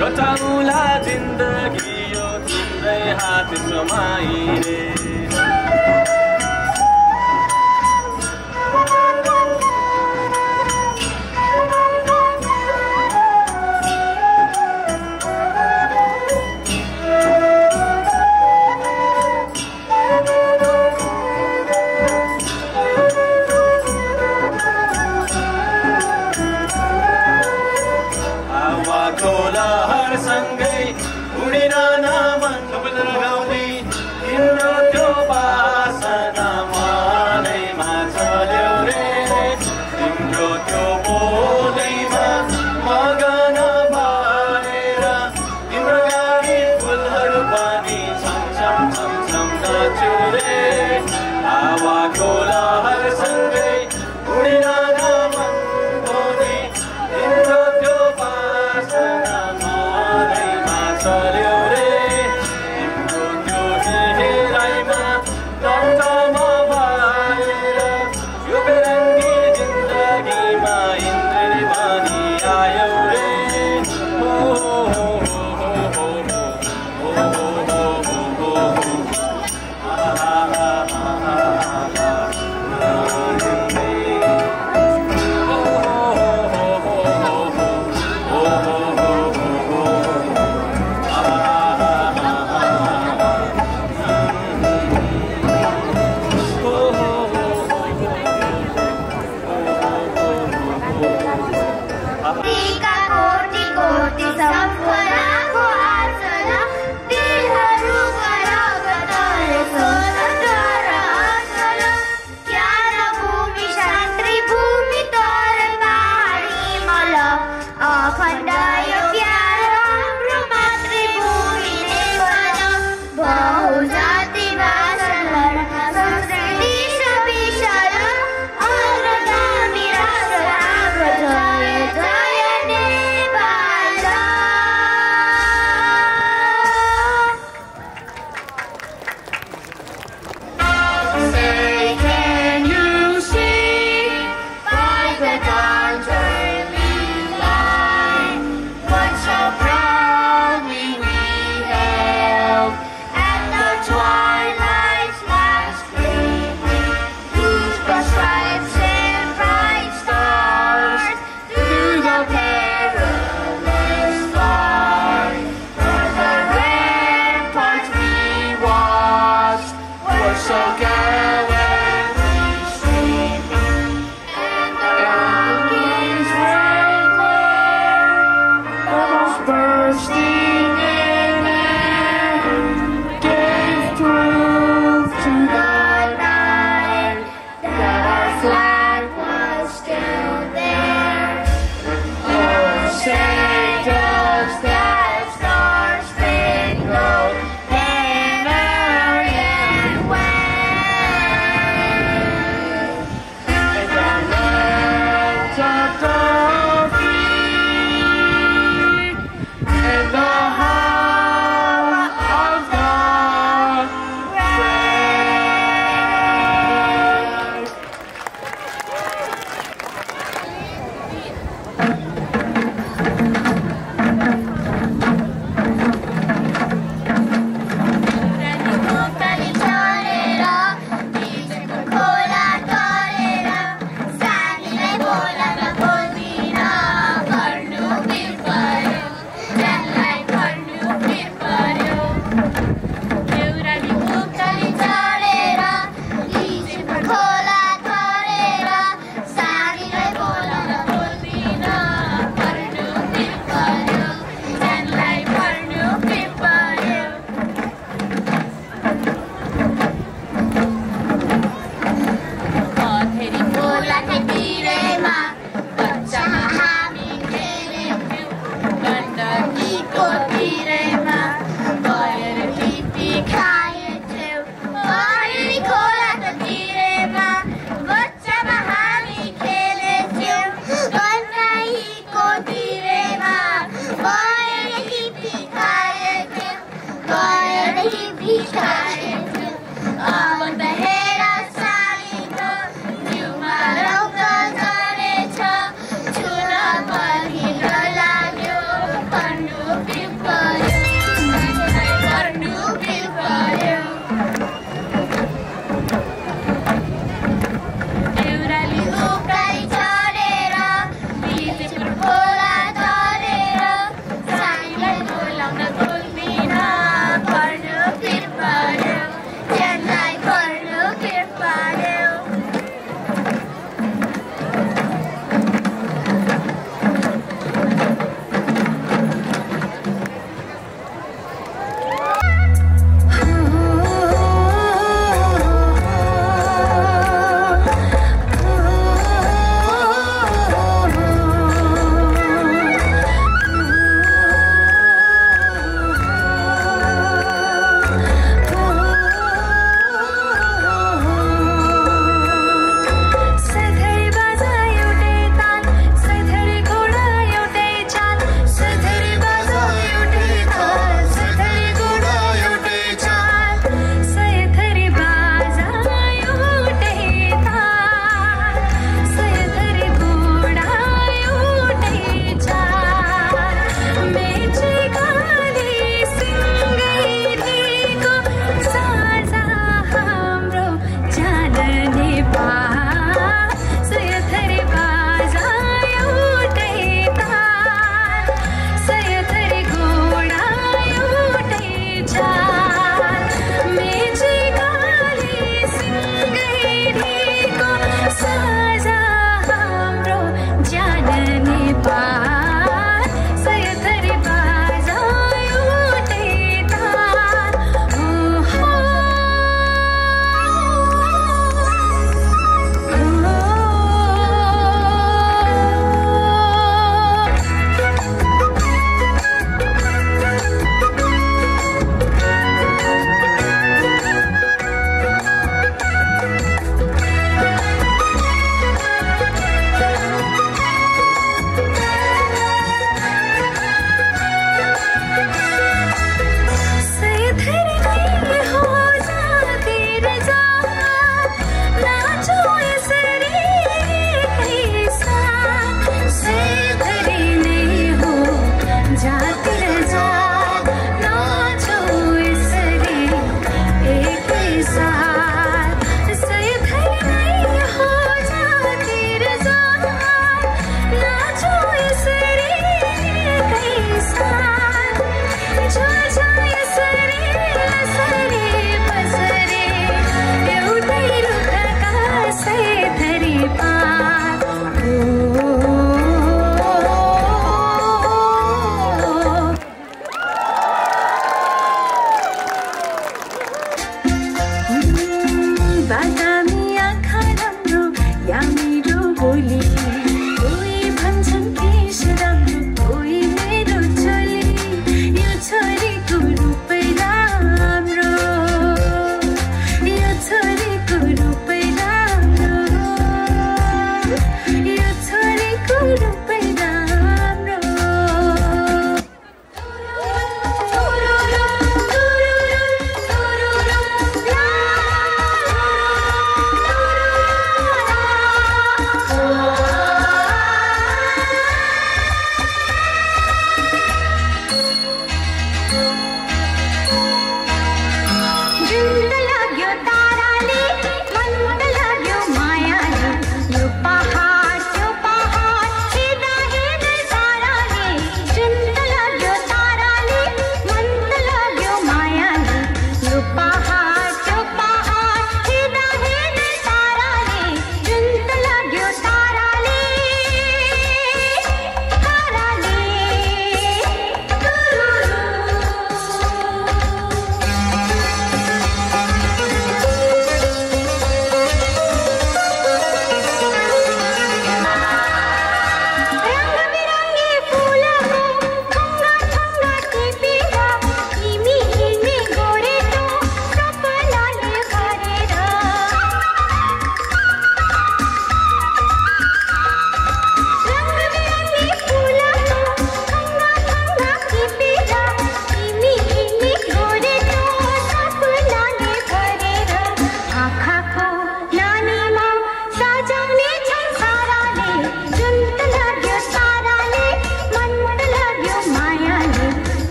कटाउला जिन्दगी यो तिम्रै हात समाइरे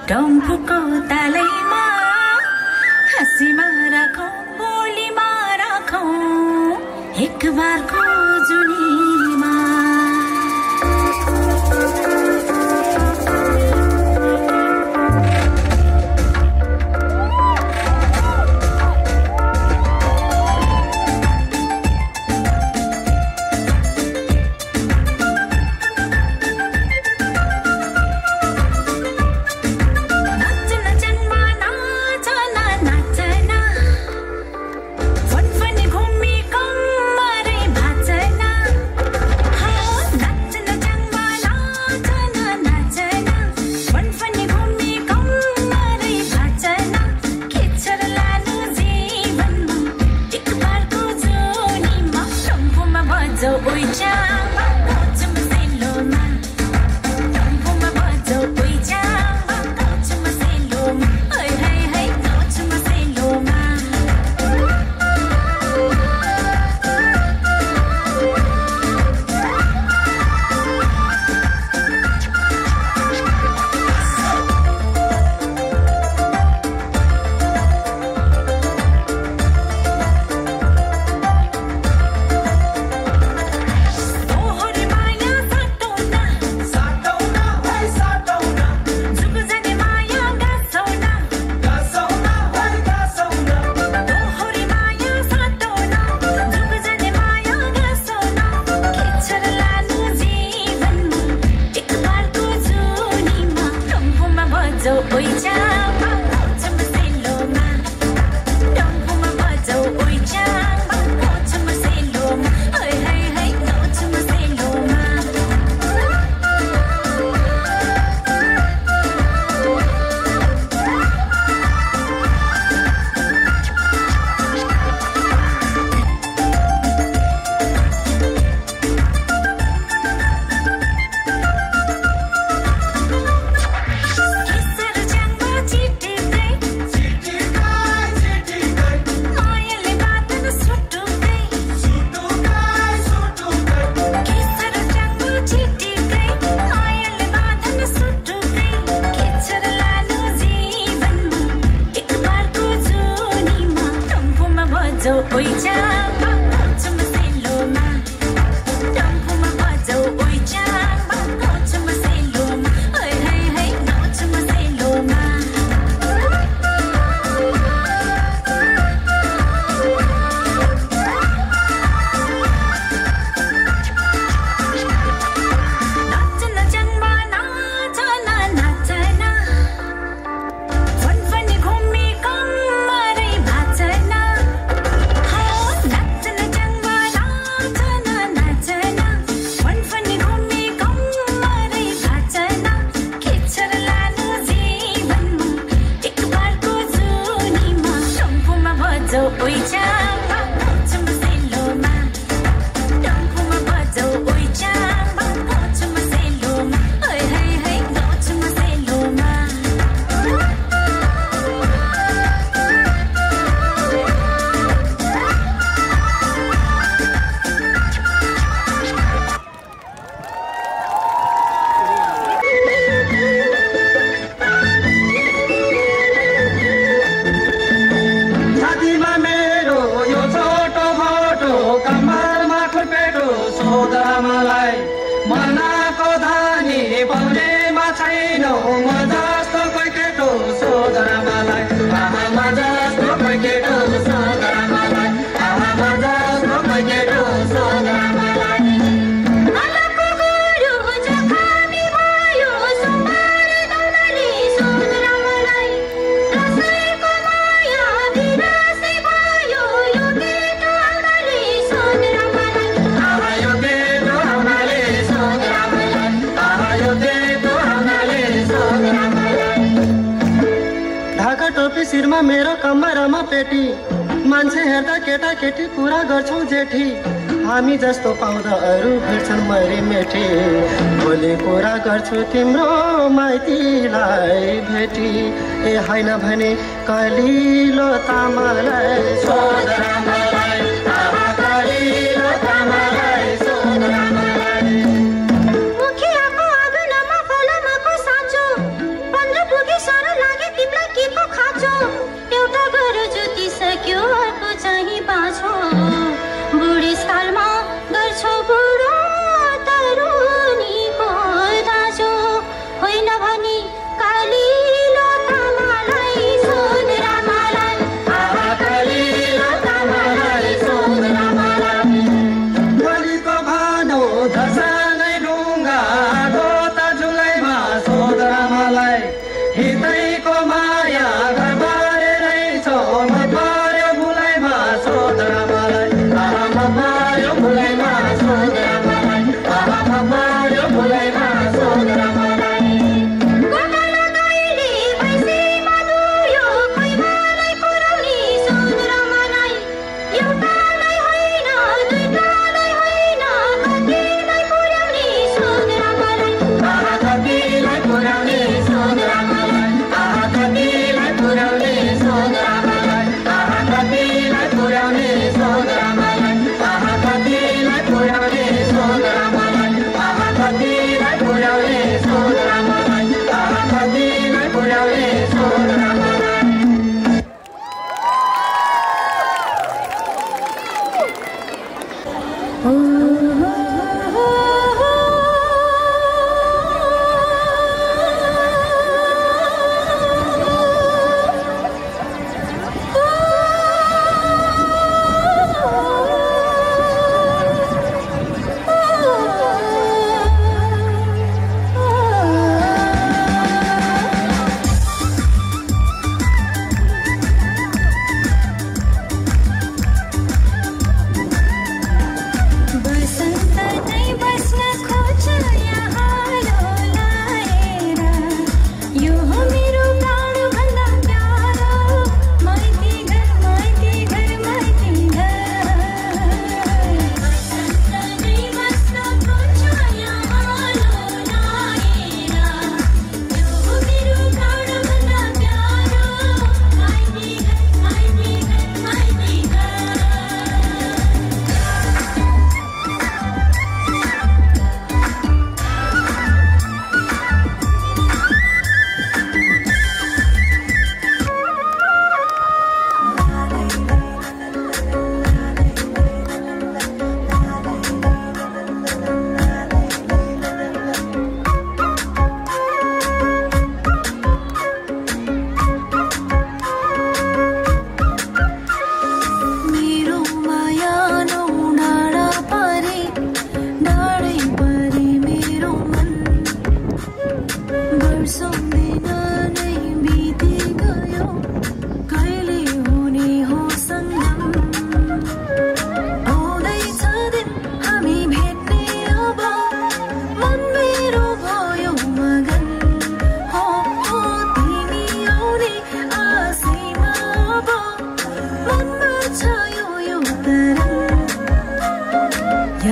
डम्फुको तालैमा हाँसीमा राखौँ बोलीमा राखौँ एक बारको जुनीमा शिरमा मेरो कमरमा पेटी मान्छे हेर्दा केटा केटी कुरा गर्छौ जेठी हामी जस्तो पाउँदा अरू भेट्छन् मरी मेठी भोलि कुरा गर्छु तिम्रो माइतीलाई भेटी ए होइन भने कलिलो तामालाई सोध रामलाई कलिलो तामालाई सोध रामलाई मुखियाको आँगनमा फलमाको साँचो 15 पुगी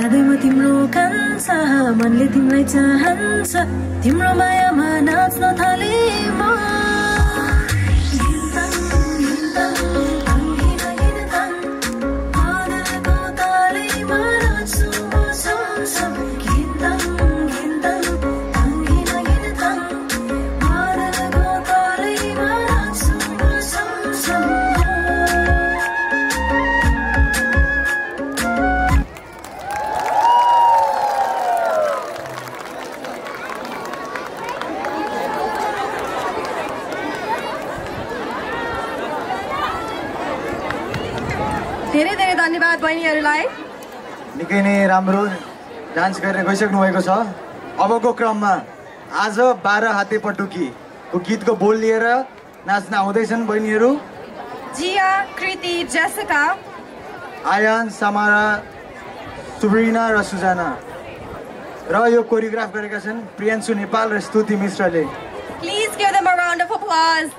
यादैमा तिम्रो कान्छ मनले तिमीलाई चाहन्छ तिम्रो मायामा नाच्न थाले म धेरै धेरै धन्यवाद बहिनीहरूलाई। निकै नै राम्रो डान्स गरेर गइसक्नु भएको छ। अबको क्रममा आज 12 हाते पटुकीको गीतको बोल लिएर नाच्न आउँदैछन् बहिनीहरू जिया, कृति, जेसिका, आयान, समारा, सुब्रिना र सुजाना र यो कोरियोग्राफ गरेका छन् प्रियान्शु नेपाल र स्तुति मिश्रले। Please give them a round of applause.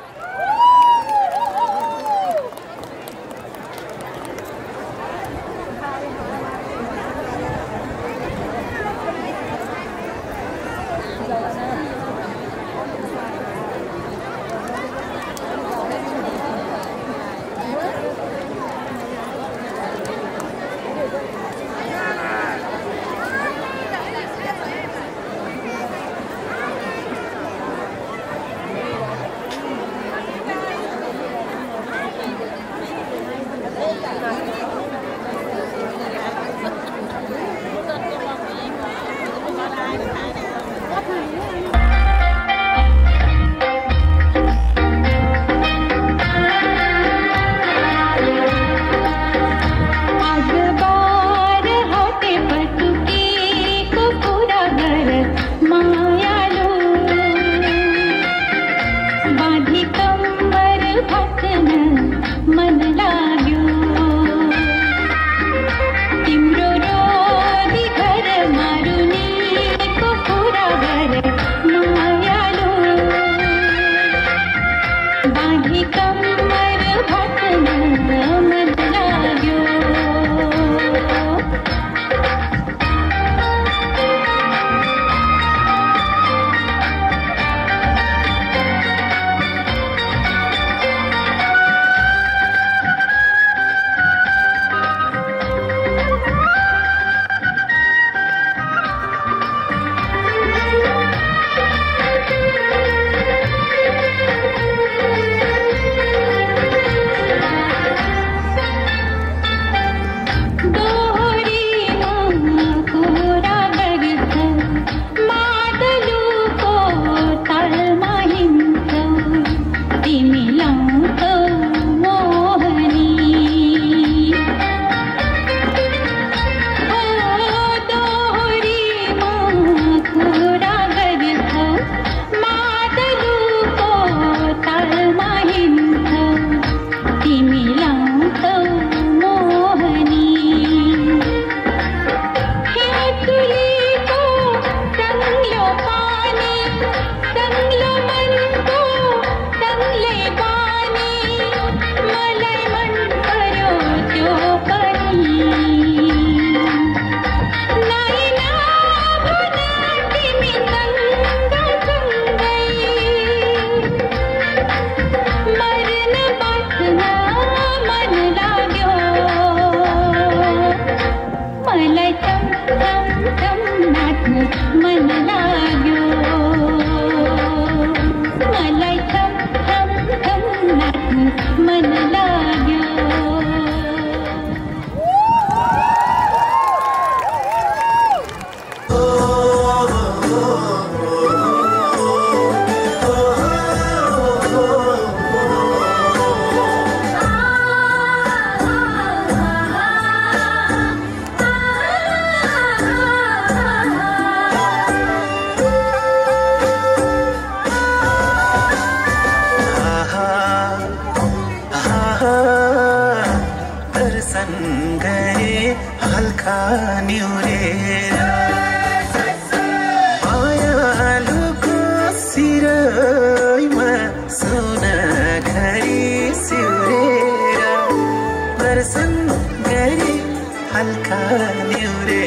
हल्का न्यूरे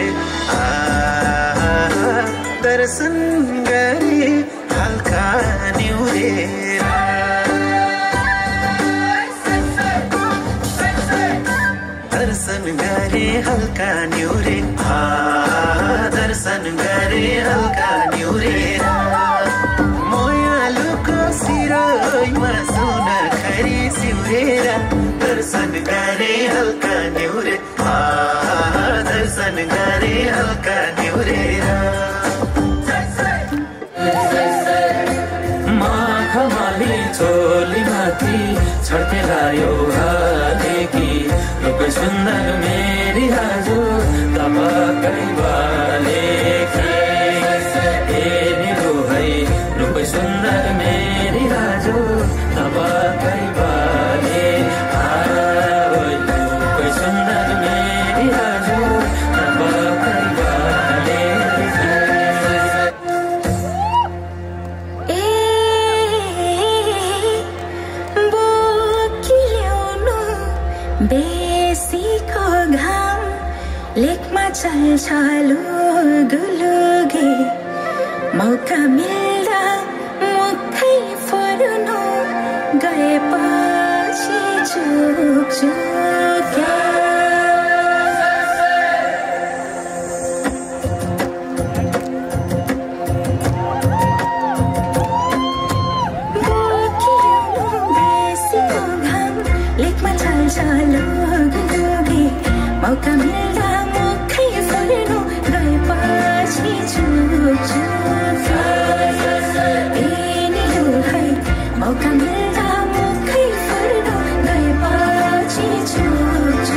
दर्शन गरे हल्का निहुरेर दर्शन गरे हल्का निहुरे दर्शन गरे हल्का निहुरेर मोयालुको सिरोइमा सुन खरी सिउरेर दर्शन गरे हल्का निहुरे दर्शन गरे हल्का निहुरेर माखमाली चोली माथि छड्के लायो हालेकी रूप सुन्दर मेरी हजुर तपाईकै बालेकी हेर्ने हो है रूप सुन्दर मेरी हजुर तपाईकै बाले रूप सुन्दर मेरी हजुर तपाईकै बाले बेसीको घाम लेकमा चल्छ लुगुलुगे मौका मिल्दा मुखै फर्नु गएपछि चुक मौका मिल्दा मुखै फर्नु गएपछि चुक है मौका मिल्दा मुखै फर्नु गएपछि चुक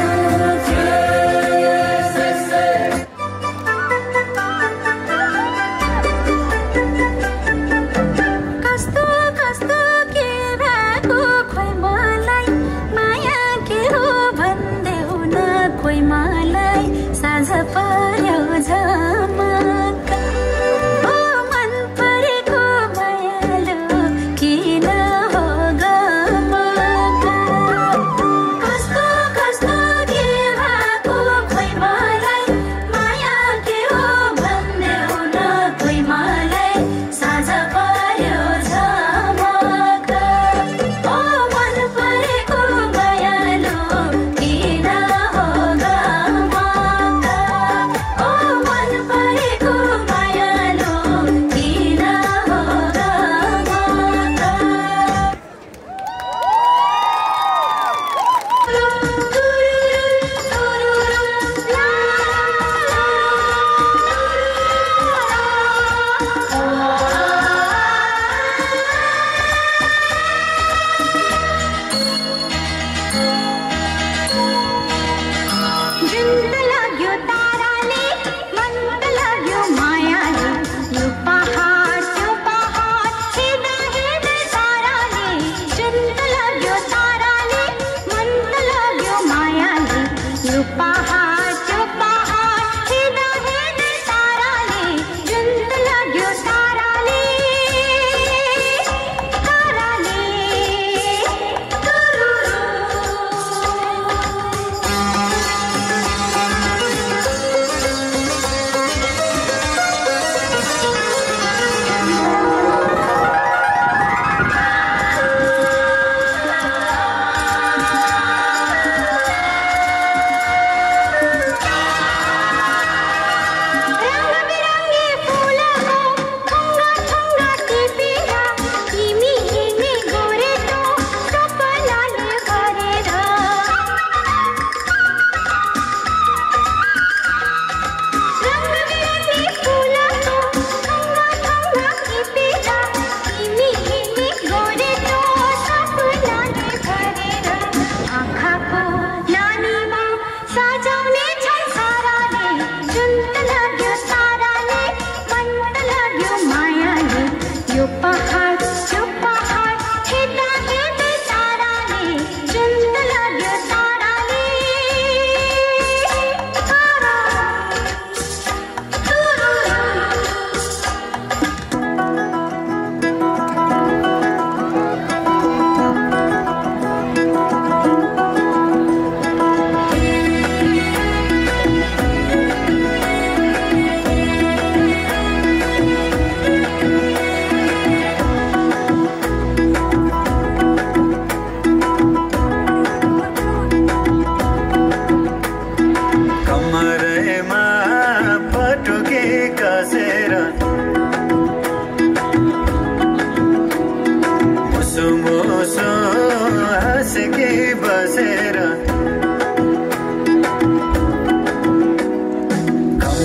कस्तो कस्तो के भएको खोइ मलाई माया के हो भन्देऊ न कोही मलाई साँझ पर्यो झमक ओ मन परेको मायालु किन हो गमक कस्तो कस्तो के भएको खोइ मलाई माया के हो भन्देऊ न कोही मलाई साँझ पर्यो झमक ओ मन परेको मायालु किन हो गमक ओ मन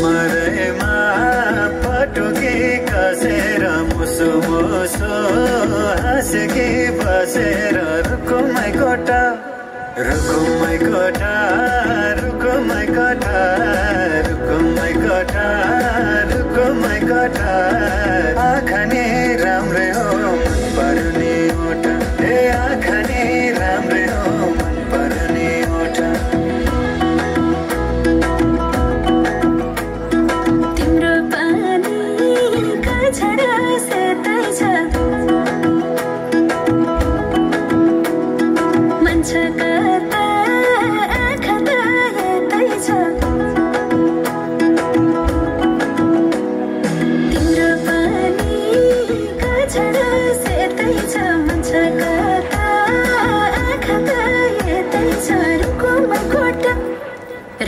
मरैमा पटुकी कसेर मुसु मुसु हाँसकी बसेर रुकुमै कोटा रुकुमै कोटा रुकुमै कोटा रुकुमै कोटा रुकुमै कोटा आँखा नि राम्रै हो मन पर्ने ओठा ए आँखा नि राम्रै हो मन पर्ने ओठा तिम्रो पानीका छाडा सेतै छ मन छ कता आँखा त यतै छ तिम्रो पानीका छाडा सेतै छ मन छ कता आँखा त यतै छ रुकुमै कोटा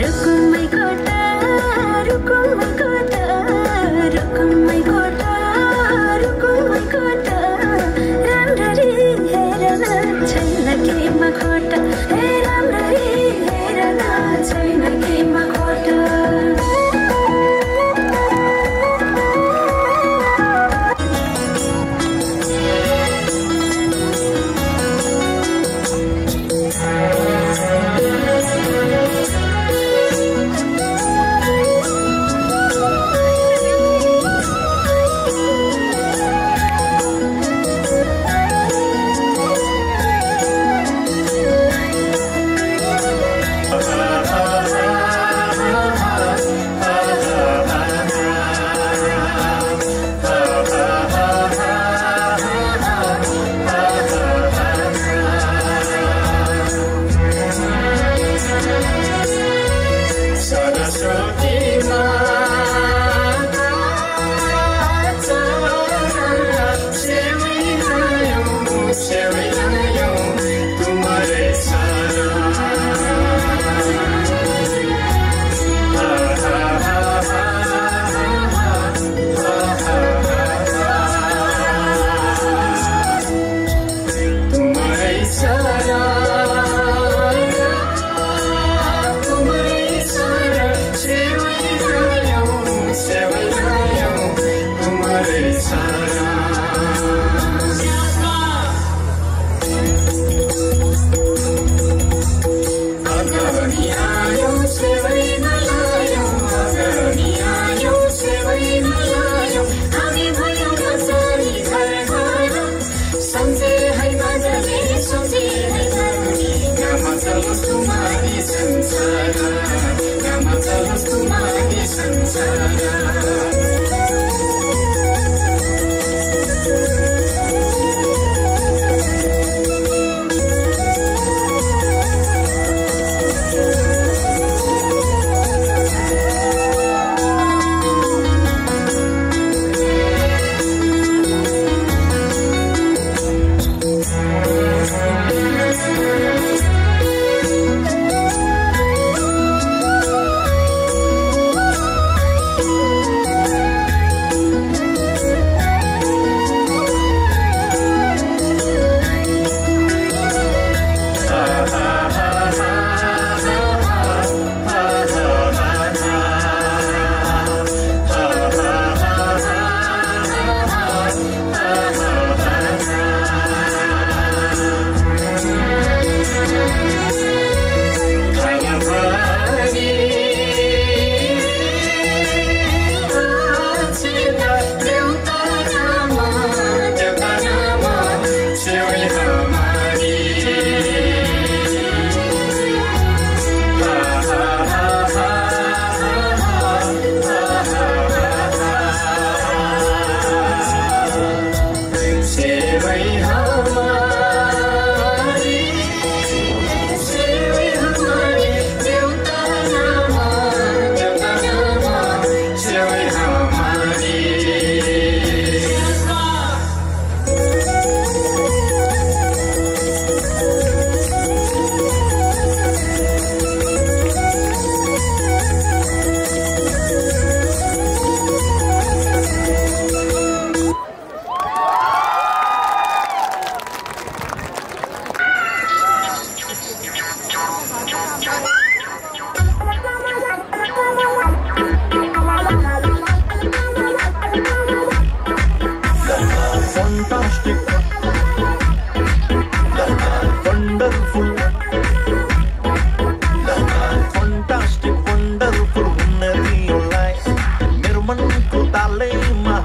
रुकुमै कोटा रुकुमै कोटा रुकुमै कोटा रुकुमै कोटा राम्ररी हेरन छैन केमा खोटा हे राम्ररी हेरन छैन केमा खोटा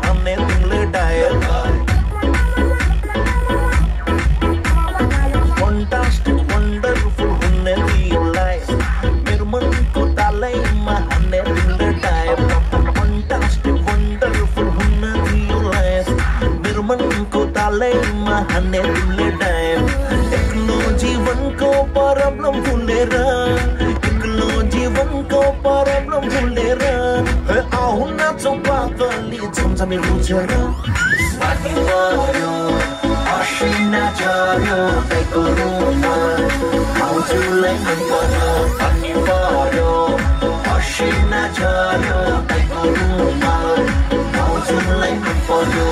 हान्ने तिमीले डायल Fantastic, wonderful हुने तिमीलाई मेरो मनको तालैमा हान्ने तिमीले डायल Fantastic, wonderful हुने तिमीलाई मेरो मनको तालैमा हान्ने तिमीले डायल एक्लो जीवनको प्रब्लम भुलेर एक्लो जीवनको प्रब्लम भुलेर आउ नाचौँ पातली झमझमी बुझेर पानी पर्यो असिना झर्यो गाईको रुखमा भाउजूलाई मन पर्यो पानी पर्यो असिना झर्यो गाईको रुखमा भाउजूलाई मन पर्यो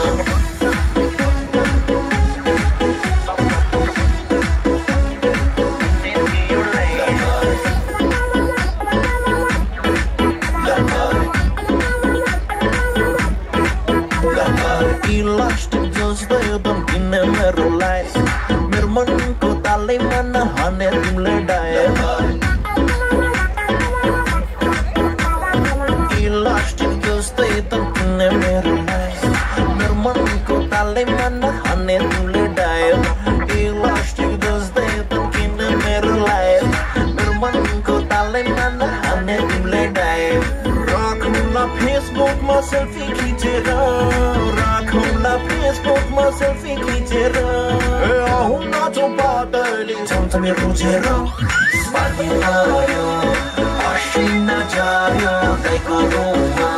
Elastic जस्तो एकदम किन मेरो लाइफ मेरो मनको तालैमा नहाने तिमीले डायल Elastic जस्तो एकदम किन मेरो लाइफ मेरो मनको तालैमा नहाने तिमीले डायल Elastic जस्तो एकदम किन मेरो लाइफ मेरो मनको तालैमा नहाने तिमीले डायल राखौँला फेसबुकमा सेल्फी खिचेर राखौँला फेसबुकमा सेल्फी खिचेर आउँ नाचौँ पातली झमझमी बुझेर पानी पर्यो असिना झर्यो गाईको रुखमा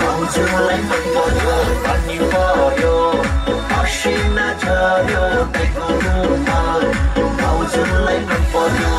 भाउजूलाई मन पर्यो पानी पर्यो असिना झर्यो गाईको रुखमा भाउजूलाई मन पर्यो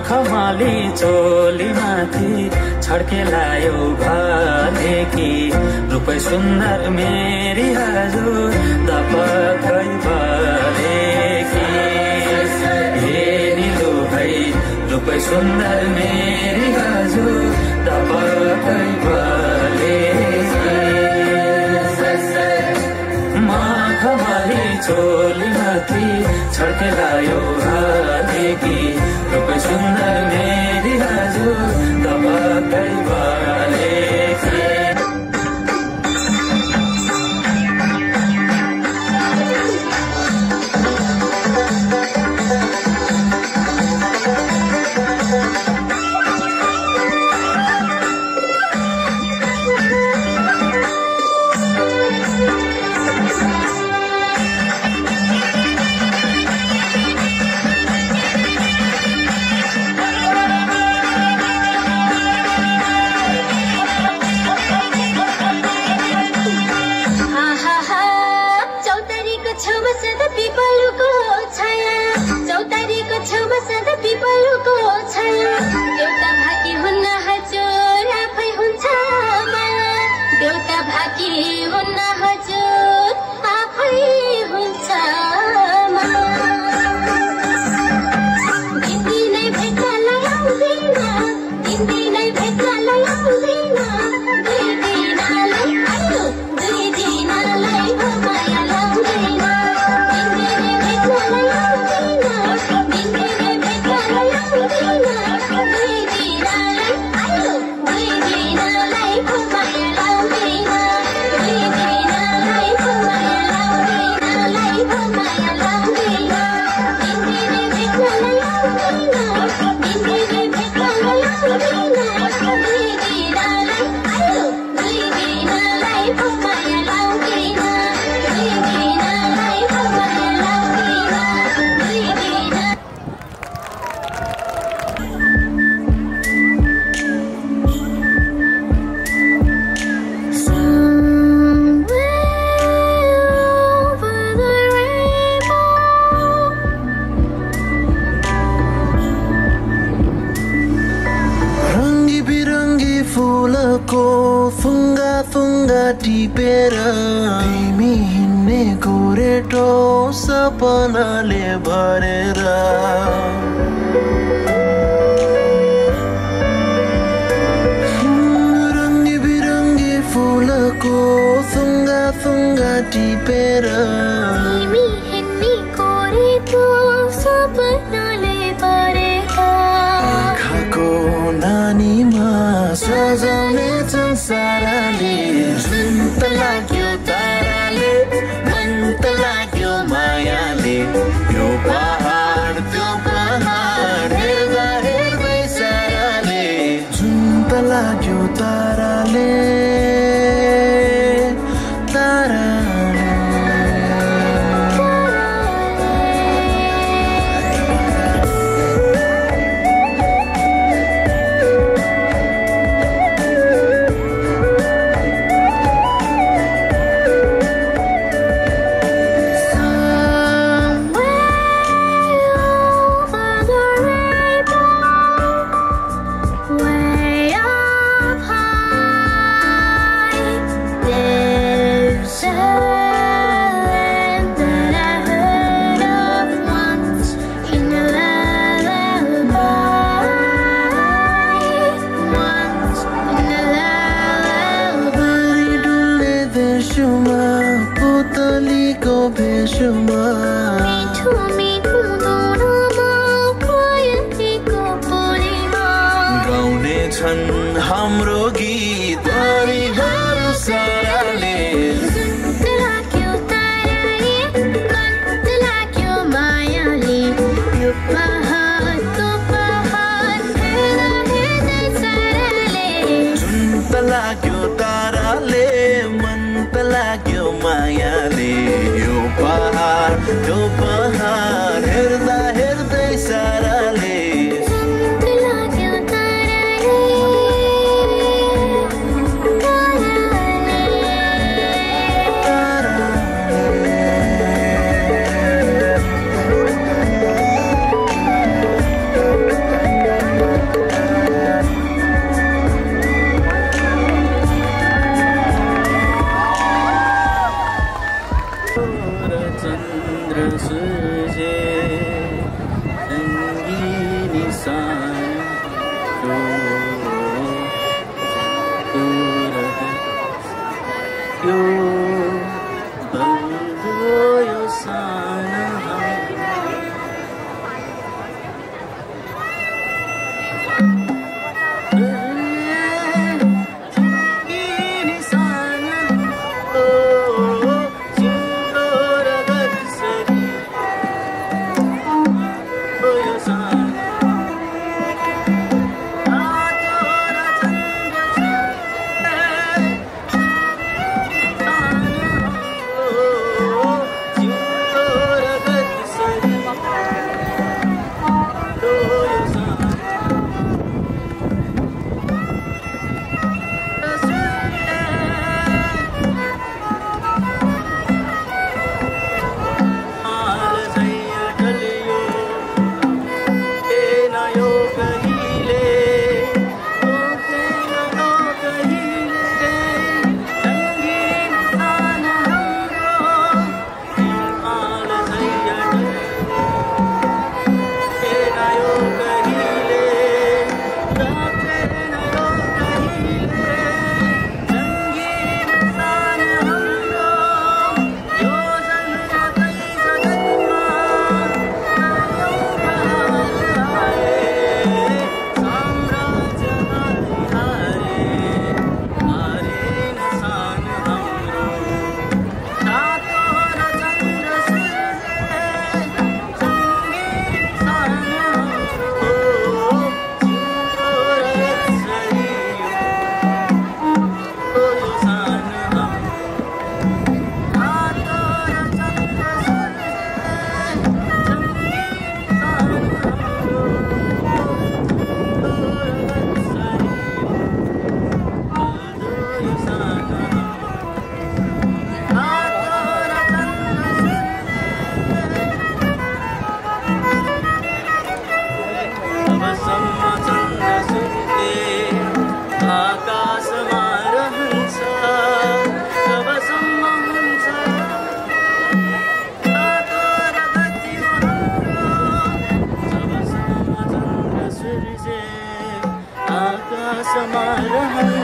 खमाली चोली माथि छड्के लायो भालेकी रूपै सुन्दर मेरी हजुर दपकै भालेकी हे निलो भाइ रूपै सुन्दर मेरी हजुर दपकै भालेकी खमाली चोली माथि छड्के लायो भालेकी रूपै सुन्दर मेरी हजुर दपकै भालेकी टिपेर तिमी हिँड्ने गोरेटो सपनाले भरेर रङ्गी बिरङ्गी फुलको थुङ्गा थुङ्गा टिपेर तिमी हिँड्ने गोरेटो सपनाले भरेर आँखाको नानीमा सजाउने संसारले जुन त लाग्यो ताराले मन त लाग्यो मायाले यो पहाड त्यो पहाड हेर्दा हेर्दै साराले जुन त लाग्यो ताराले मिठो मिठो धुनमा प्रयतिको बोलीमा गाउने छन् हाम्रो गीत हरिहरू साराले जुन त लाग्यो ताराले मन त लाग्यो मायाले यो पहाड त्यो पहाड हेर्दा हेर्दै साराले जुन त लाग्यो ताराले मन त लाग्यो मायाले यो पहाड त्यो पहाड हेर्दा हेर्दै साराले जुन त लाग्यो ताराले चन्द्र सूर्य सङ्गीनी सानो यो बल्दो यो सानो सङ्गीनी सानो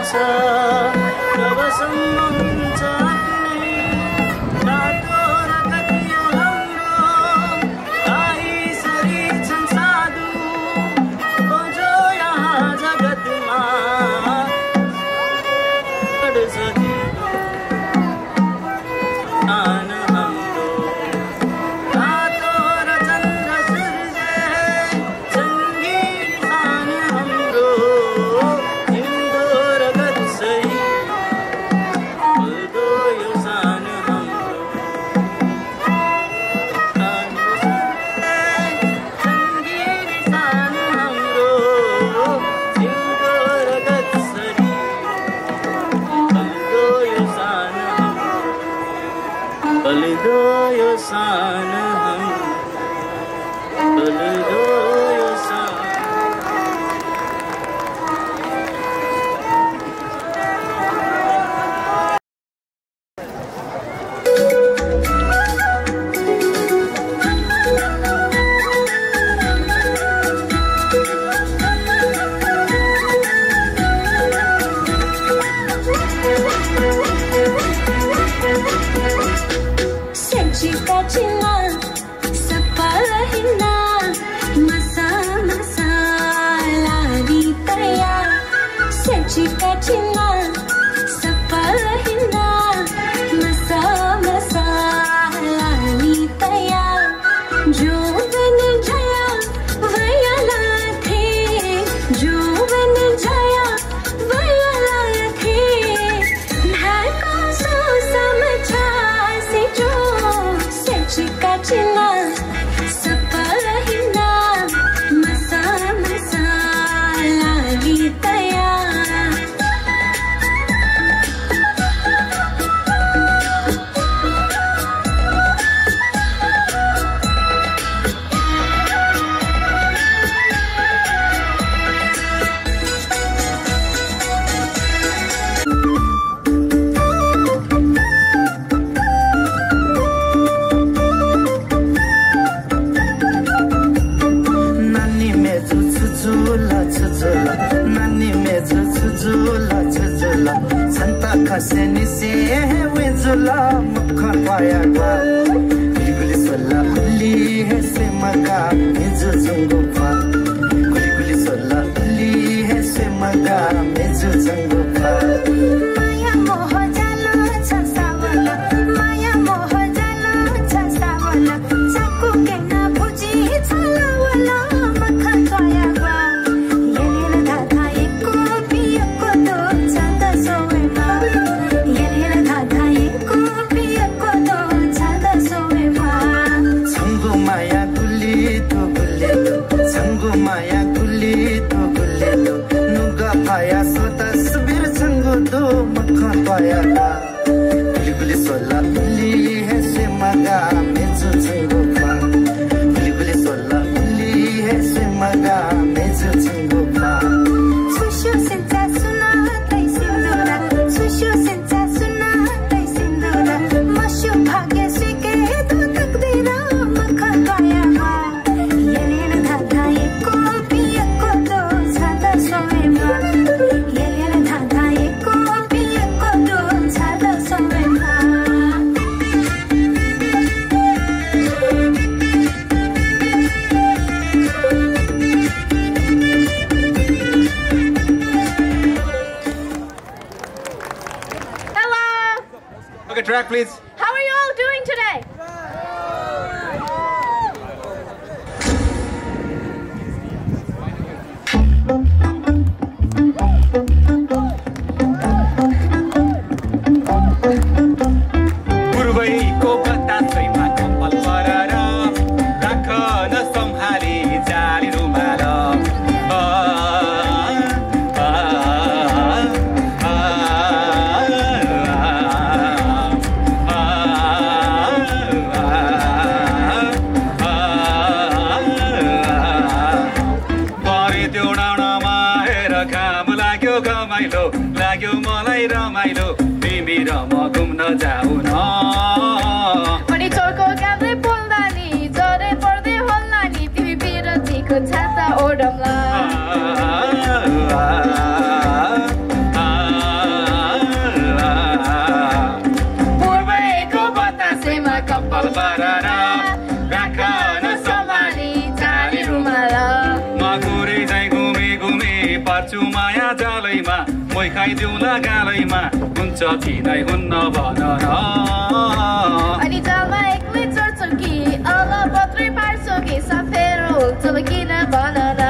हुन्छ जबसम्म हुन्छ आफ्नै बाटो र गति यो हाम्रो आइसरी छन् साधु जो यहाँ जगतमा Track, please. How are you all doing today? पूर्वैको बतासैमा कम्पल परेर राख न सम्हाली जाली रुमाल लाग्यो मलाई रमाइलो तिमी र म घुम्न जाऊ न अनि चोरको गाउँदै बोल्दा नि जरे पर्दै होला नि तिमी बिरतीको छाता ओढम्ला लगाइदिउँला गालैमा हुन्छ कि नै हुन्न भन न अनि जालमा एक्लै चढ्छौ कि अलपत्रै पार्छौ कि सफेरो हुन्छौ किन भन न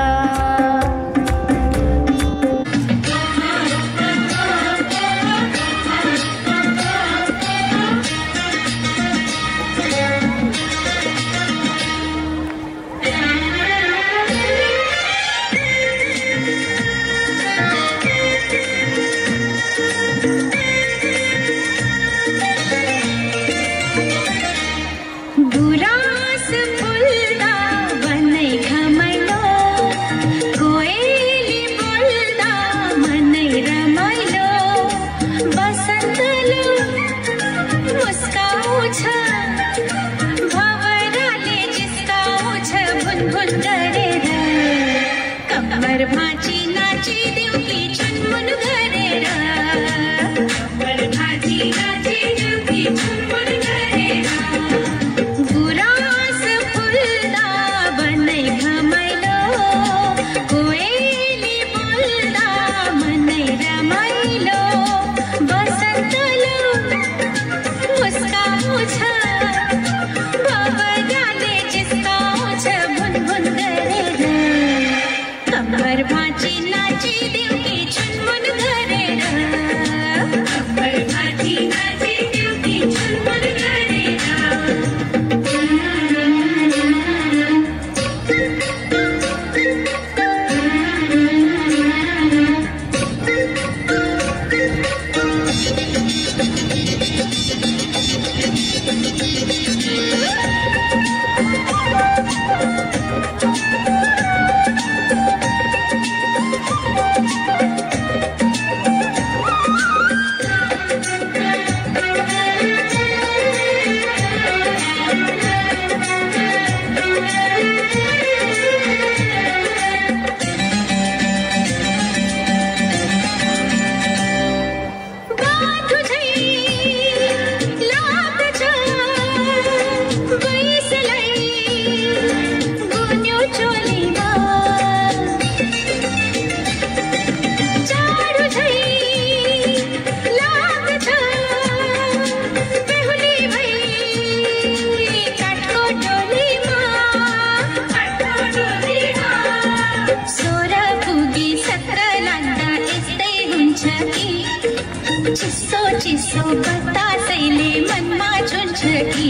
चिसो बतासैले मनमा छुन्छ कि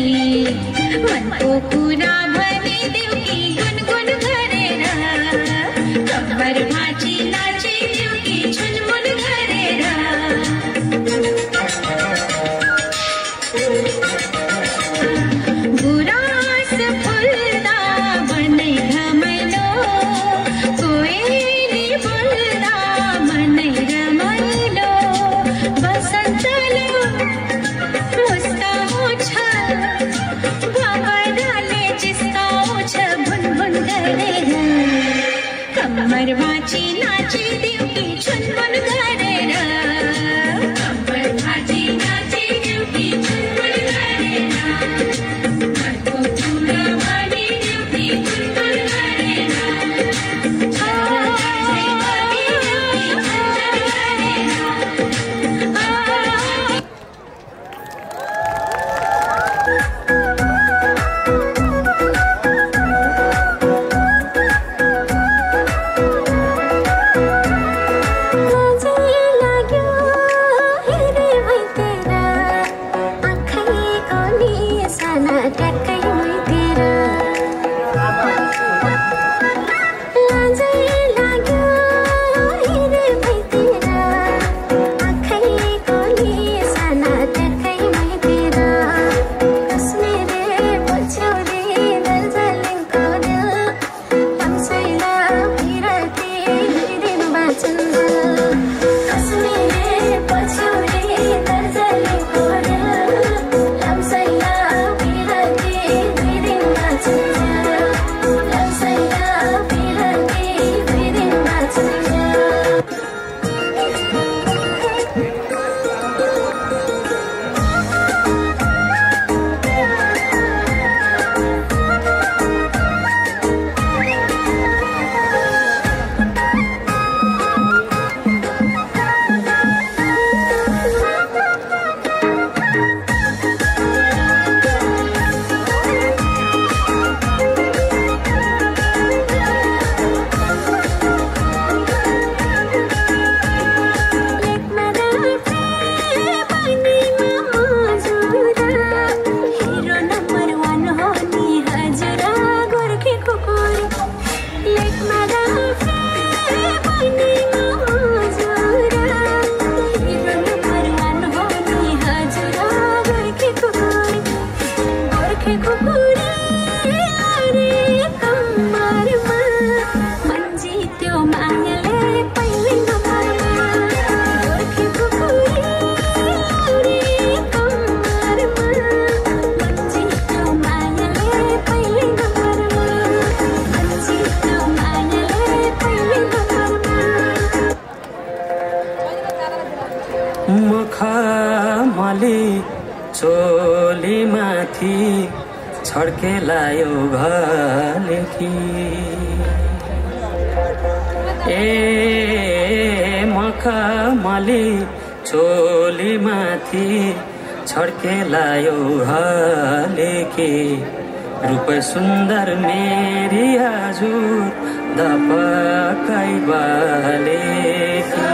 मनको कुरा भनिदेऊ कि गुनगुन गरेर कम्मर भाँची नाचिदेऊ कि छुनमुन गरेर गुराँस फुल्दा बनै घमाइलो कोइली बोल्दा मनै रमाइलो बसन्तलो मुस्काउँछ भवरले जिस्काउँछ भुनभुन गरेर कम्मर भाँची नाचिदेऊ कि छुनमुन गरेर कम्मर भाँची नाचिदेऊ कि छुनमुन गरेर मनको कुरा भनिदेऊ कि गुनगुन गरेर माथि छड्केलायो घलेकी ए मखमली चोली माथि छड्केलायो घलेकी रूप सुन्दर मेरी हजुर दपकै बालेकी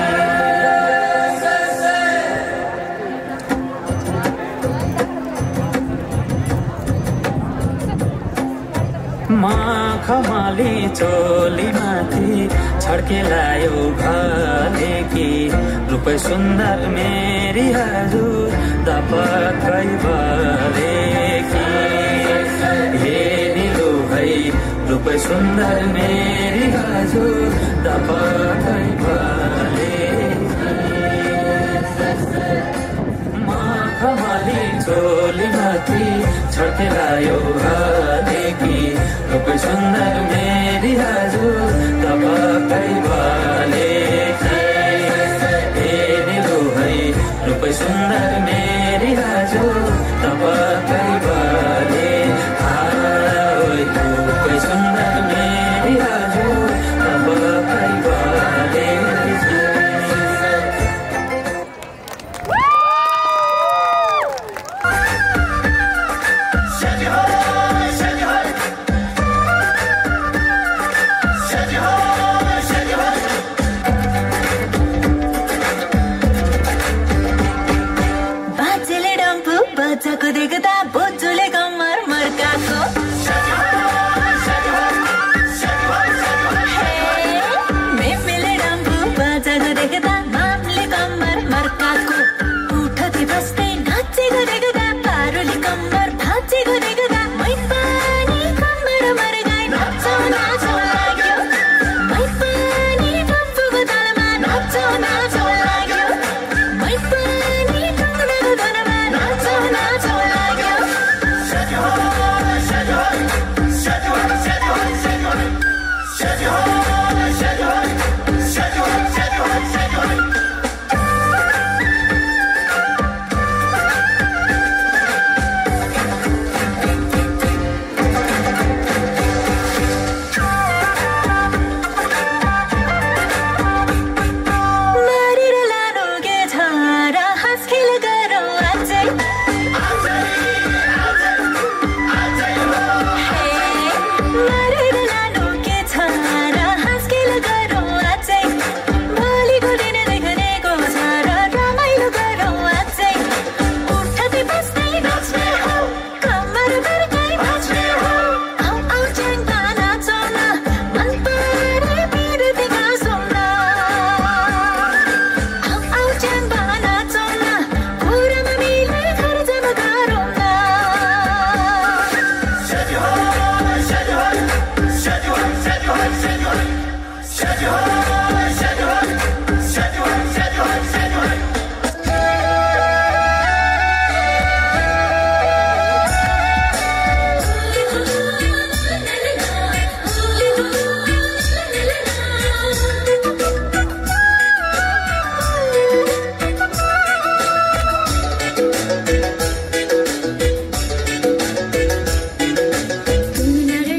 मखमली चोली माथि छड्केलायो घलेकी रूप सुन्दर मेरी हजुर दपकै बालेकी हेरिलो है रूप सुन्दर मेरी हजुर दपकै बालेकी मखमली चोली माथि छड्केलायो घलेकी रूप सुन्दर मेरी हजुर दपकै बालेकी हेरिलो है रूप सुन्दर मेरी हजुर दपकै बालेकी रूप सुन्दर मेरी हजुर दपकै बालेकी बच्चाको देख्दा बोजूले कम्मर मर्काको मेमेले डम्बु बच्चाको देख्दा मामले कम्मर मर्काको उठती बस्दै नाचेको देख्दा पारुले कम्मर भाँचेको देख्दा मै पनि कम्मर मर्काई नाचौ नाचौ लाग्यो मै पनि डम्बुको तालमा नाचौ नाचौ लाग्यो मै पनि ढुङ्गाको धुनमा नाचौ नाचौ लाग्यो मारेर लानु के छ र हाँस खेल गरौँ अझै मारेर लानु के छ र हाँस खेल गरौँ अझै भोलिको दिन देख्नेको छ र रमाइलो गरौँ अझै उठ्दै बस्दै नाच्ने हो कम्मर मर्काई नाच्ने हो आउ आउ च्याङ्पा नाचौ न मन परे बिर्ती गाँसौ न आउ आउ च्याङ्पा नाचौ न खुरामा मिले खर्चमा गरौँ न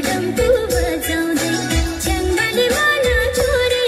डम्बु बजाउँदै च्याङ्गाले मन छोरे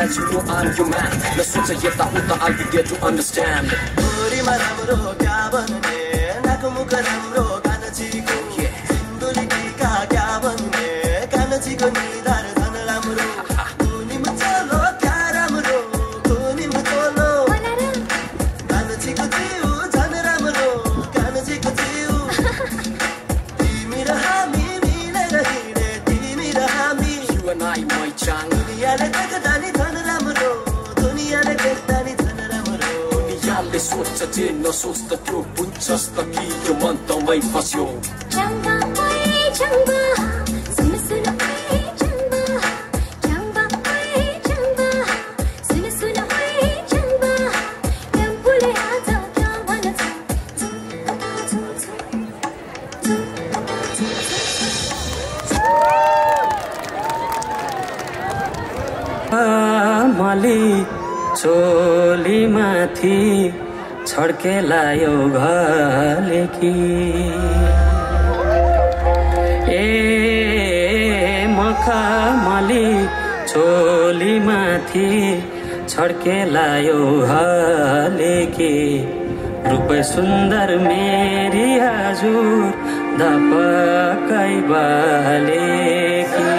As you know I'm your man. No socha yeta uta I'll be there to understand. Purima ramro kya banne, nakumukha ramro kanachiko. Sinduli tika kya banne, kanachiko nidar dhan ramro. Kuni mutolo kya ramro, kuni mutolo. Kanachiko tiu dhan ramro, kanachiko tiu. Timi rahami mile rahine, timi rahami. You and I, my chang. Duniya le takdani dhan ramro, duniya le takdani dhan ramro. Duniyaले सोच्छ जे नसोच त त्यो बुझ्छस् त कि यो मन तमै फस्यो चंगा ओए चंगा सुन सुन ओए चंगा चंगा ओए चंगा सुन सुन ओए चंगा टेम्पोले आजा क्या मन मालिक चोली माथि छड्के लायो घलेकी ए मखा मालिक चोली माथि छड्के लायो घलेकी रूपै सुन्दर मेरी हजुर धपकै बालेकी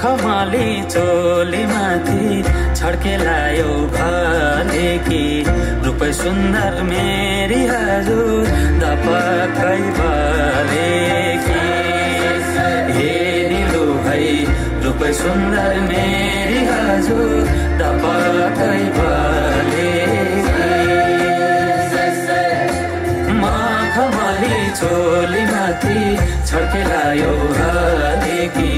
खमाली चोली माथि छड्के लायो भनेकी रूपै सुन्दर मेरी हजुर धपकै बालेकी हे निलु भाइ रूपै सुन्दर मेरी हजुर धपकै बालेकी खमाली चोली माथि छड्के लायो भनेकी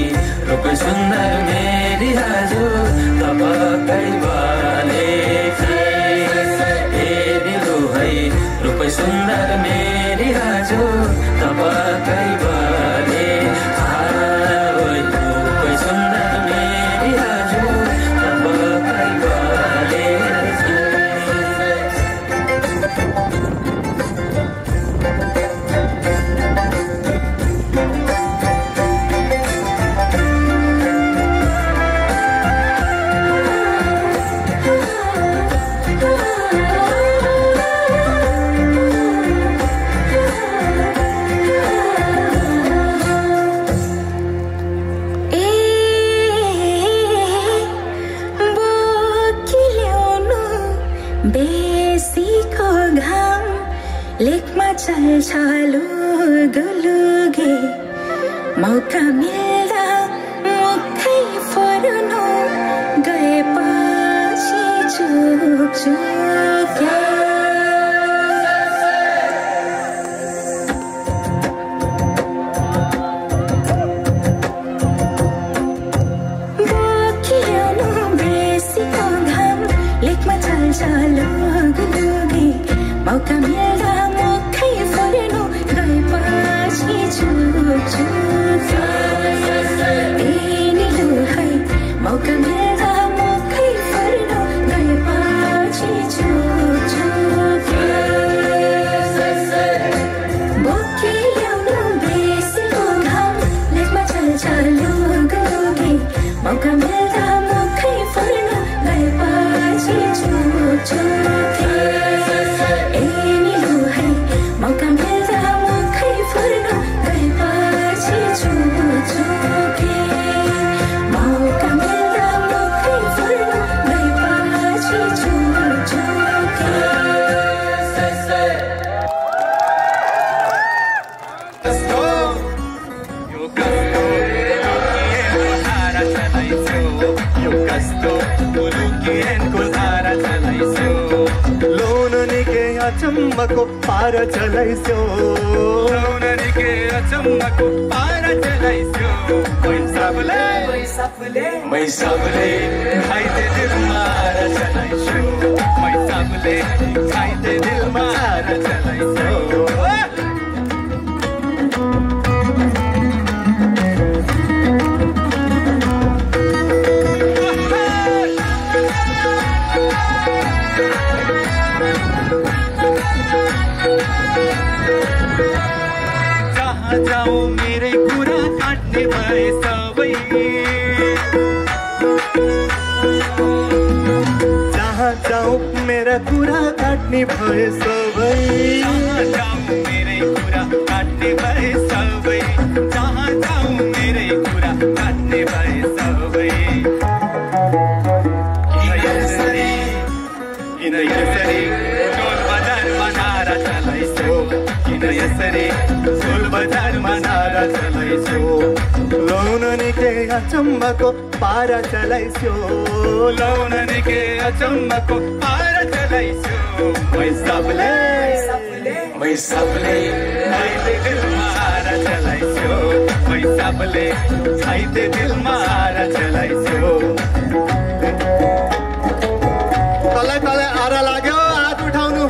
रूपै सुन्दर मेरी हजुर धपकै बालेकी हे निलु भाइ रूपै सुन्दर मेरी हजुर धपकै बालेकी रूपै सुन्दर मेरी हजुर धपकै बालेकी छालो गलुगे मौका मिल्दा मुखै फर्नु गएपछि चुक्छु बोकिनु बेसीको घाम लेखमा छालो लुगी मौका मिल्दा मुखै फर्नु गएपछि छुछु मौका मिल्दा मुखै फर्नु गएपछि छुछु बोकी ल्याउनु बेसीको घाम लेखमा चल्छ लुगी मौका मिल्दा मुखै फर्नु गएपछि छुछु मौका मिल्दा मुखै फर्नु गएपछि छुछु मौका मिल्दा मुखै फर्नु गएपछि छुछु अचम्मको पार चलाइस्यो लौननीके अचम्मको पार चलाइस्यो मैसाबले खाइदे दिलमा हार चलाइस्यो मैसाबले खाइदे दिलमा हार चलाइस्यो जहाँ जाऊँ मेरे कुरा काट्ने भए सबै जहाँ जाऊँ मेरा कुरा काट्ने भए सबै जहाँ जाऊँ मेरे कुरा काट्ने भए सबै जहाँ जाऊँ मेरे कुरा काट्ने भए सबै किन यसरी टोल बजारमा नारा चलाइस्यो किन यसरी टोल बजारमा नारा चलाइस्यो लौननीके अचम्मको पारा चलाइस्यो लौननीके अचम्मको पारा चलाइस्यो मैसाबले खाइदे दिलमा हार चलाइस्यो मैसाबले खाइदे दिलमा हार चलाइस्यो तलै तलै आरा लाग्यो हात उठाउनु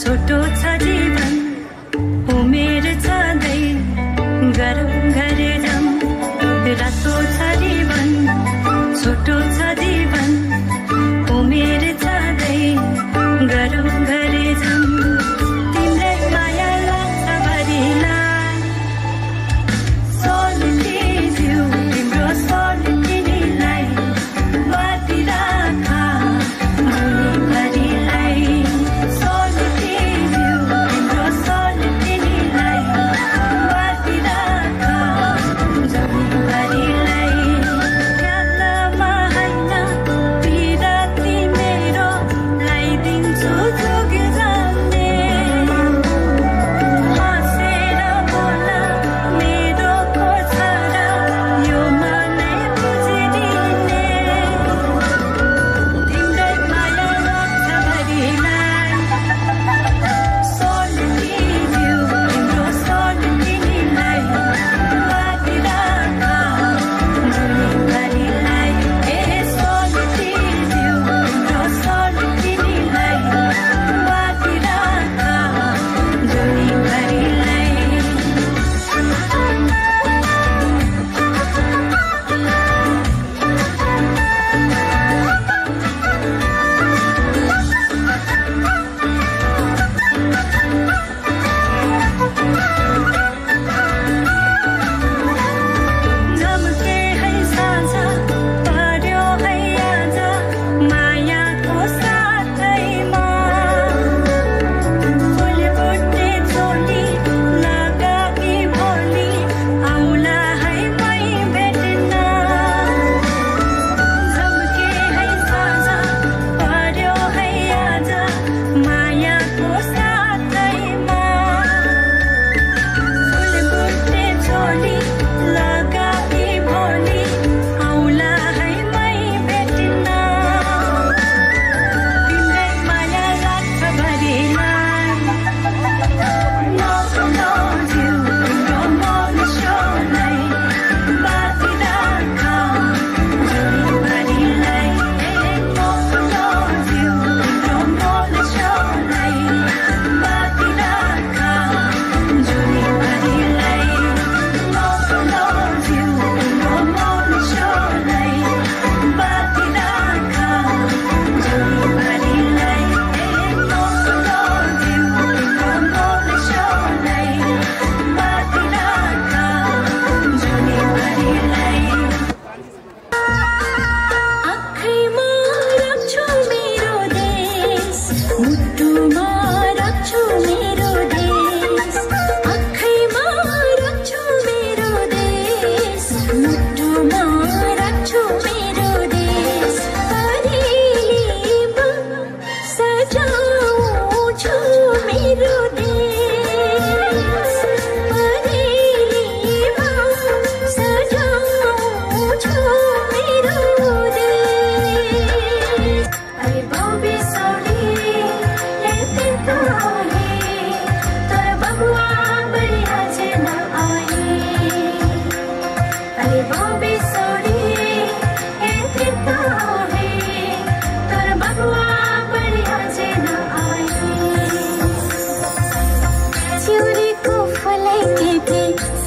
छोटो छ जीवन उमेर छँदै गरौँ घरेजम रातो छ जीवन छोटो छ जीवन उमेर छँदै गरौँ घरेजम तिम्रै माया लाग्छ भरिलाई सोल्टिज्यू तिम्रो सोल्टिनीलाई बाँधी राख भरिलाई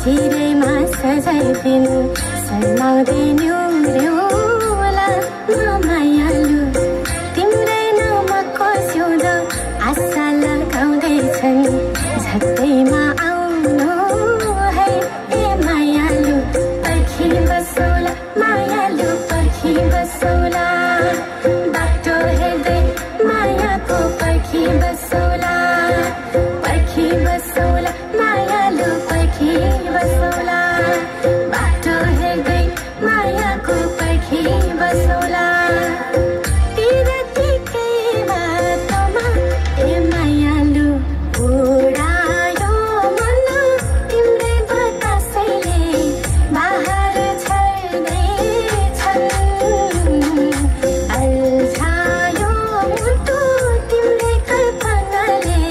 चिरैमा सजाइदिनु शर्माउँदिनु र्याउला मायालु तिम्रै नामको सिउँद आशा लगाउँदैछन् झट्टैमा आउनु है ए मायालु पर्खी बसौला मायालु पर्खी बसौला बाटो हेर्दै मायाको पर्खी बसौला पर्खी बसौला मायालु पर्खी बसौला बाटो हेर्दै मायाको पर्खी बसौला तिरतिकै बाटोमा ए मायालु उडायो मन तिम्रै बतासैले बाहर छर्दैछन् अल्झायो मुटु तिम्रै कल्पनाले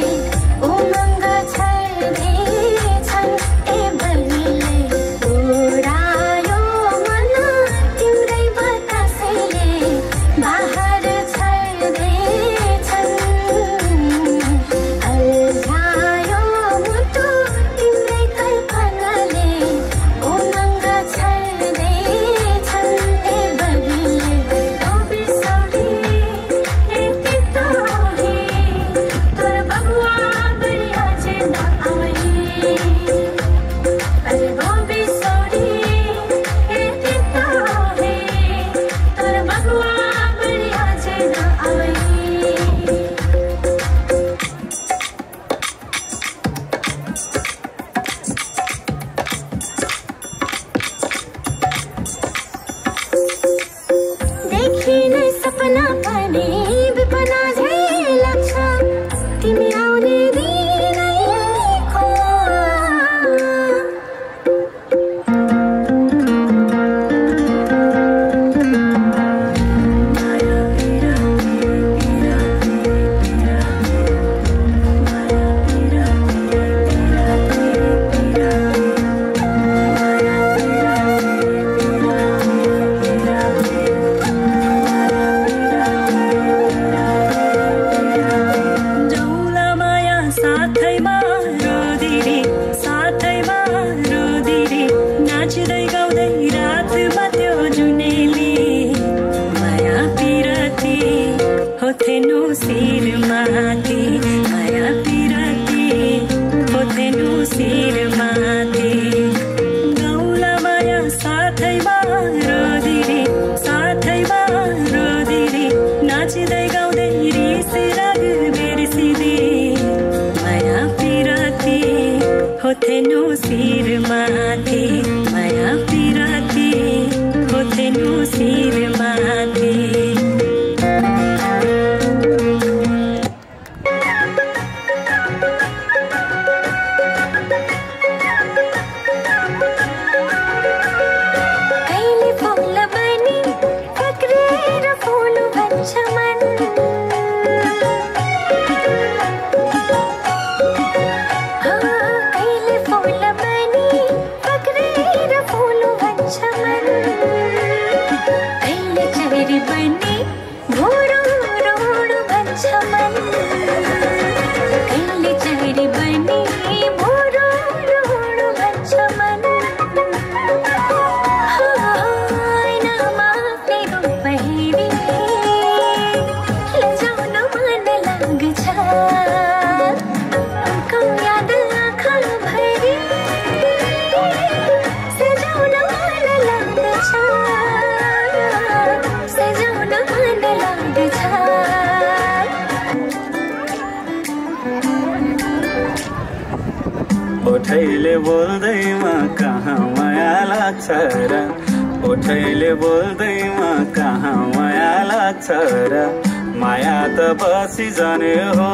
उमङ्ग छर्दैछन् ए बलिले उडायो मन तिम्रै बतासैले बाहर छर्दैछन् अल्झायो मुटु तिम्रै कल्पनाले उमङ्ग छर्दैछन् ए बलिले बिर्सौली ए तितौली तोर बबुवा बढिया चाहिँ नआउने अरे बिर्सौली ए तितौली तोर बबुवा बढिया चाहिँ नआउने देखिने सपना पनि विपना झै लाग्छ तिमी आउने दिनैको डौला माया साथैमा रोदिरे साथैमा रोदिरे नाच्दै गाउँदै रातमा त्यो जुनेली माया पिरती होथेनु शिरमाथि माया पिरती होथेनु शिरमाथि डौला माया साथैमा रोदिरे साथैमा रोदिरे नाच्दै गाउँदै रिस राग बिर्सिदे माया पिरती होथेनु शिरमाथि माया पिरती होथेनु शिरमाथि कहिले फुल बनी पक्रेर फुल भन्छ मन कहिले फुल बनी पक्रेर फुल भन्छ मन कहिले चेरी बनी घोडो रोड भन्छ मन कहिले चेरी बनी घोडो रोड भन्छ मन नामा मेरो पहिरी लजाउन मन लाग्छ उनको याद आँखा भरी सजाउन मन लाग्छ सजाउन मन लाग्छ ओठैले बोल्दैमा कहाँ माया लाग्छ र ओठैले बोल्दैमा कहाँ माया लाग्छ र माया त बसी जाने हो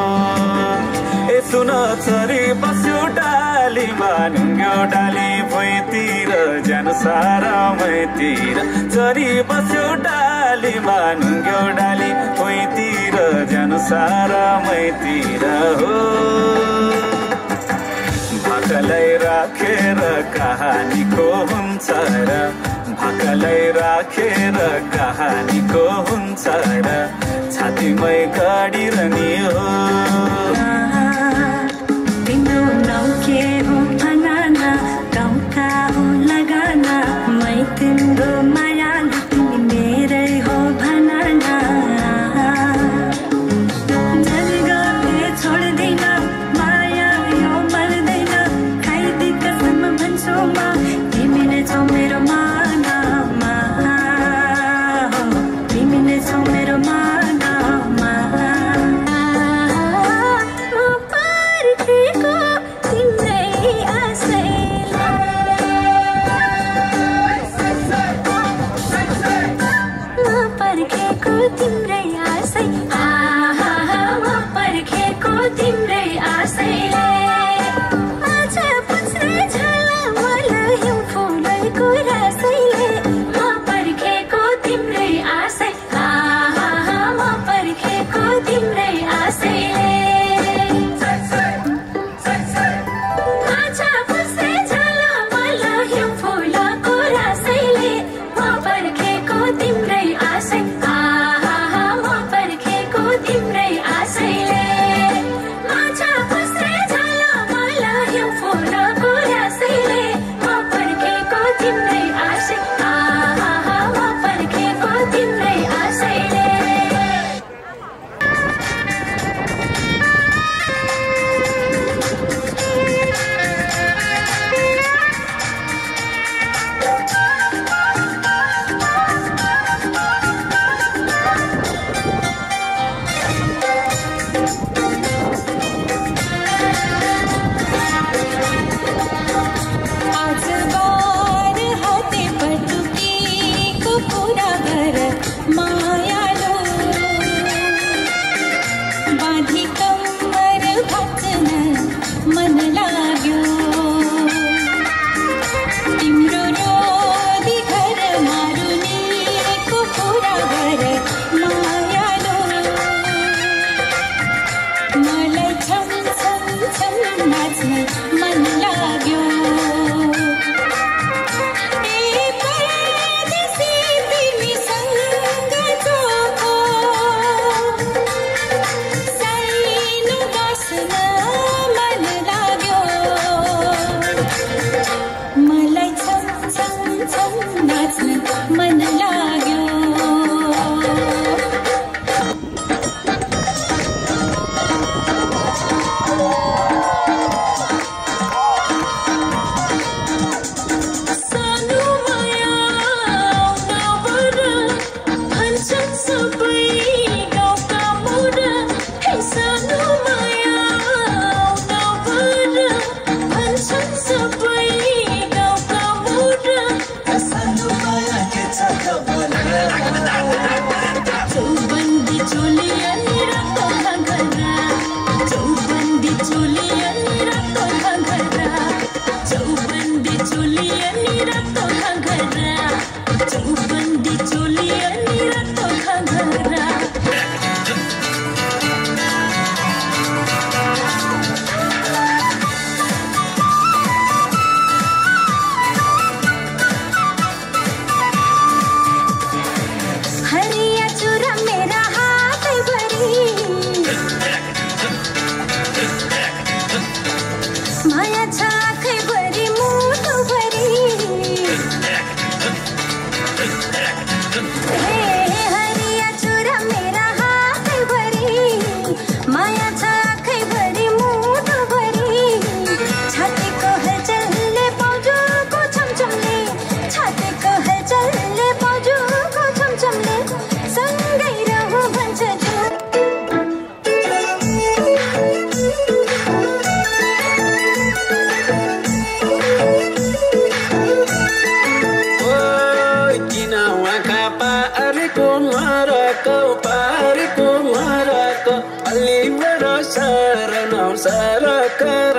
ए सुन छोरी बस्यो डालीमा ढुङ्ग्यो डाली भुइँतिर जानु सारा मैतिर छोरी बस्यो डालीमा ढुङ्ग्यो डाली भुइँतिर जानु सारा मैतिर हो भाकलाई राखेर कहानीको हुन्छ र भाकलाई राखेर कहानीको हुन्छ र छातीमै गाडिरहने हो तिम्रो नाउ के हो भन न गाउँका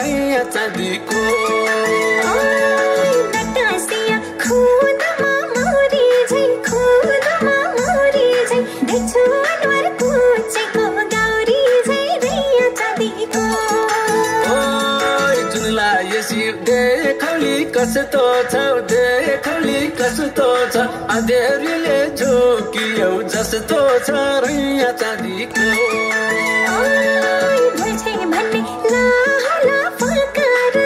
रैया चाँदीको नटासिया खुदमा मोरी झै खुदमा मोरी झै देख्छु अनुहार पुछेको गौरी झै रैया चाँदीको जुनला यसि देखौली कस्तो छ अँधेरीले झोकियौ जस्तो छ रैया चाँदीको भन्छे भन्ने ला होला फकर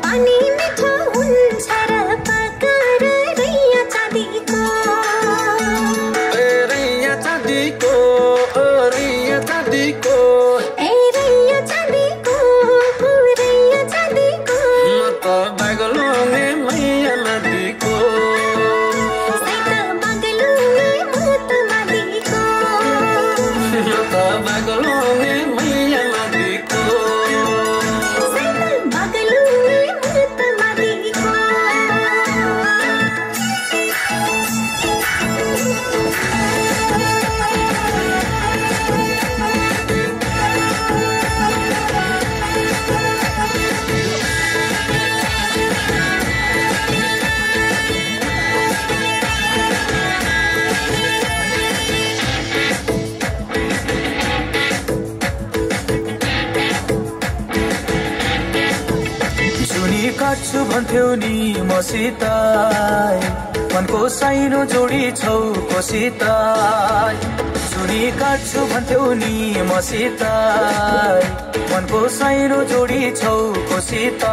पानी मिठो हुन्छ र पकर रैया चाँदीको रैया चाँदीको रैया चाँदीको ए रैया चाँदीको रैया चाँदीको म त बागलुङे मैया नदीको सैत बागलुङे मुत मादीको म त बागलुङे मैया नदीको सैत बागलुङे मुत मादीको जुनी काट्छु भन्थ्यौ नि मसित मनको साइनो जोडी छौ कोसित जुनी काट्छु भन्थ्यौ नि मसित मनको साइनो जोडी छौ कोसित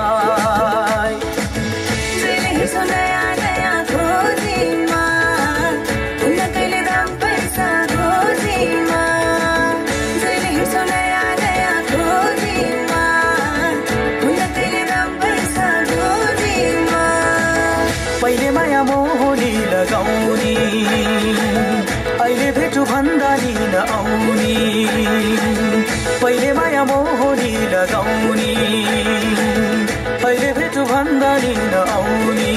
नयाँ नयाँ खोजीमा हुन्न कहिले दाम पैसा खोजीमा जहिले हिँड्छौ नयाँ नयाँ खोजीमा हुन्न कहिले दाम पैसा खोजीमा पहिले माया मोहनी लगाउने अहिले भेटु भन्दा नि नआउने पहिले माया मोहनी लगाउने अहिले भेटु भन्दा नि नआउने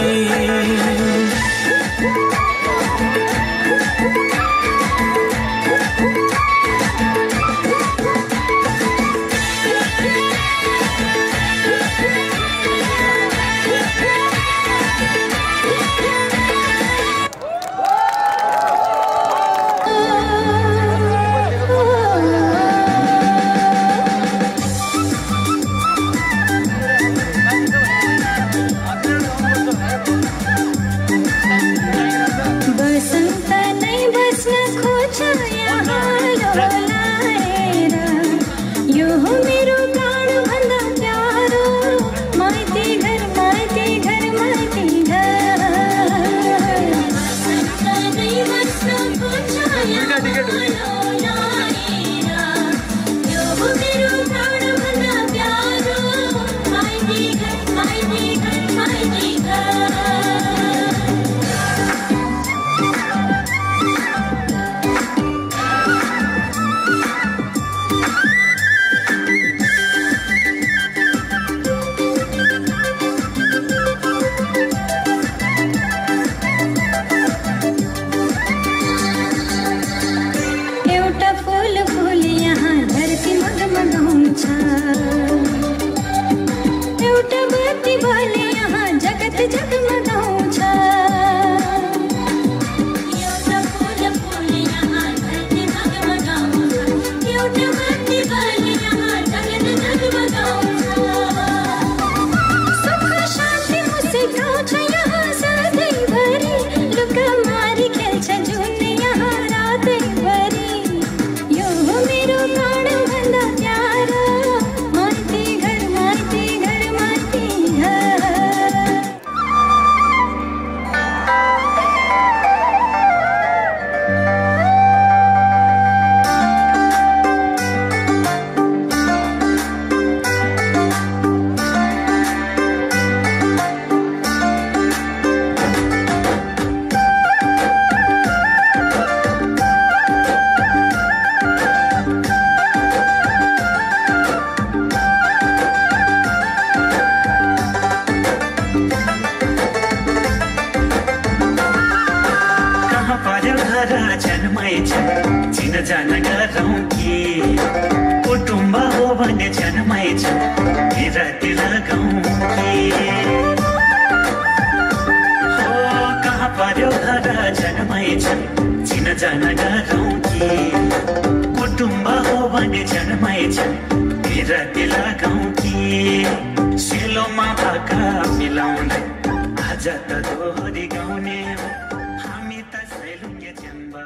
जन्माएछन् बिराती लगाउँ कि हो कहाँ पर्यो घर जन्माएछन् चिनजान गरौँ कि कुटुम्ब हो भने जन्माएछन् बिराती लगाउँ कि सेलोमा भाका मिलाउने आज त दोहोरी गाउने हामी त सैलुङ्गे च्याम्बा